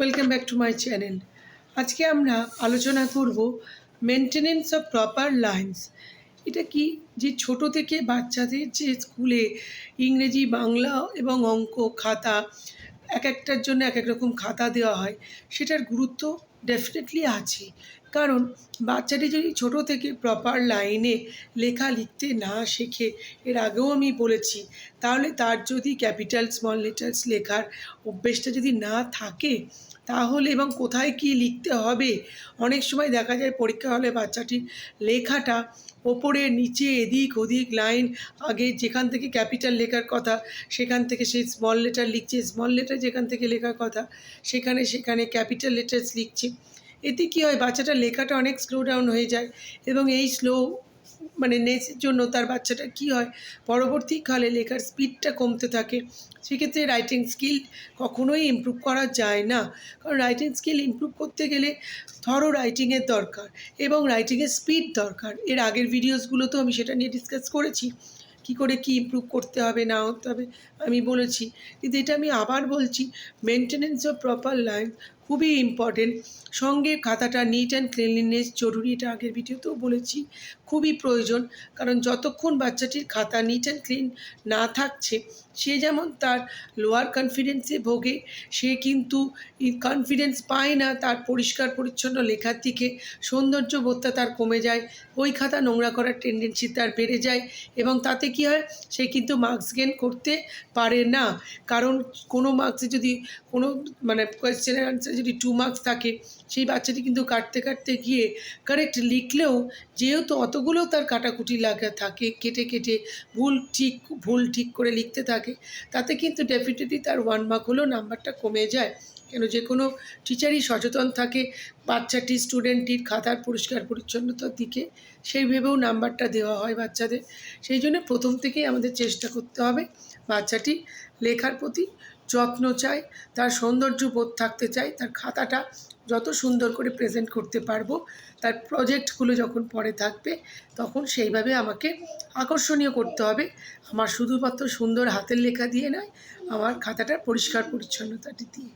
Welcome back to my channel. আজকে আমরা আলোচনা করব মেনটেনেন্স অফ প্রপার লাইন্স। এটা কি, যে ছোট থেকে বাচ্চাদের যে স্কুলে ইংরেজি, বাংলা এবং অঙ্ক খাতা এক একটার জন্য এক এক রকম খাতা দেওয়া হয়, সেটার গুরুত্ব ডেফিনেটলি আছে। কারণ বাচ্চাটি যদি ছোট থেকে প্রপার লাইনে লেখা লিখতে না শেখে, এর আগেও আমি বলেছি, তাহলে তার যদি ক্যাপিটাল স্মল লেটার্স লেখার অভ্যেসটা যদি না থাকে, তাহলে এবং কোথায় কী লিখতে হবে, অনেক সময় দেখা যায় পরীক্ষা হলে বাচ্চাটির লেখাটা ওপরে নিচে এদিক ওদিক লাইন, আগে যেখান থেকে ক্যাপিটাল লেখার কথা সেখান থেকে সেই স্মল লেটার লিখছে, স্মল লেটার যেখান থেকে লেখার কথা সেখানে ক্যাপিটাল লেটার্স লিখছে। এতে কী হয়, বাচ্চাটার লেখাটা অনেক স্লো ডাউন হয়ে যায় এবং এই স্লো নেসের জন্য তার বাচ্চাটার কী হয়, পরবর্তীকালে লেখার স্পিডটা কমতে থাকে। সেক্ষেত্রে রাইটিং স্কিল কখনোই ইমপ্রুভ করা যায় না, কারণ রাইটিং স্কিল ইমপ্রুভ করতে গেলে থরো রাইটিংয়ের দরকার এবং রাইটিংয়ের স্পিড দরকার। এর আগের ভিডিওসগুলোতেও আমি সেটা নিয়ে ডিসকাস করেছি, কী করে কী ইমপ্রুভ করতে হবে না হতে হবে আমি বলেছি। কিন্তু এটা আমি আবার বলছি, মেনটেনেন্স অফ প্রপার লাইন খুবই ইম্পর্টেন্ট। সঙ্গে খাতাটা নিট অ্যান্ড ক্লিনলিনেস জরুরি, এটা আগের ভিডিওতেও বলেছি, খুবই প্রয়োজন। কারণ যতক্ষণ বাচ্চাটির খাতা নিট অ্যান্ড ক্লিন না থাকছে, সে যেমন তার লোয়ার কনফিডেন্সে ভোগে, সে কিন্তু কনফিডেন্স পায় না তার পরিষ্কার পরিচ্ছন্ন লেখার দিকে, সৌন্দর্য বোধটা তার কমে যায়, বই খাতা নোংরা করার টেন্ডেন্সি তার বেড়ে যায় এবং তাতে কী হয়, সে কিন্তু মার্কস গেন করতে পারে না। কারণ কোনো মার্কসে যদি কোনো কোয়েশ্চেনের আনসার যদি 2 মার্কস থাকে, সেই বাচ্চাটি কিন্তু কাটতে কাটতে গিয়ে কারেক্ট লিখলেও যেহেতু অতগুলো তার কাটাকুটি লাগা থাকে, কেটে কেটে ভুল ঠিক করে লিখতে থাকে, তাতে কিন্তু ডেফিনেটলি তার 1 মার্ক হলেও নাম্বারটা কমে যায়। কেন, যে কোনো টিচারই সচেতন থাকে বাচ্চাটির, স্টুডেন্টটির খাতার পরিষ্কার পরিচ্ছন্নতার দিকে, সেই ভেবেও নাম্বারটা দেওয়া হয় বাচ্চাদের। সেই জন্য প্রথম থেকেই আমাদের চেষ্টা করতে হবে বাচ্চাটি লেখার প্রতি যত্ন চাই, তার সৌন্দর্য বোধ থাকতে চাই, তার খাতাটা যত সুন্দর করে প্রেজেন্ট করতে পারবো, তার প্রজেক্টগুলো যখন পরে থাকবে তখন সেইভাবে আমাকে আকর্ষণীয় করতে হবে। আমার শুধুমাত্র সুন্দর হাতের লেখা দিয়ে নয়, আমার খাতাটার পরিষ্কার পরিচ্ছন্নতাটি দিয়ে।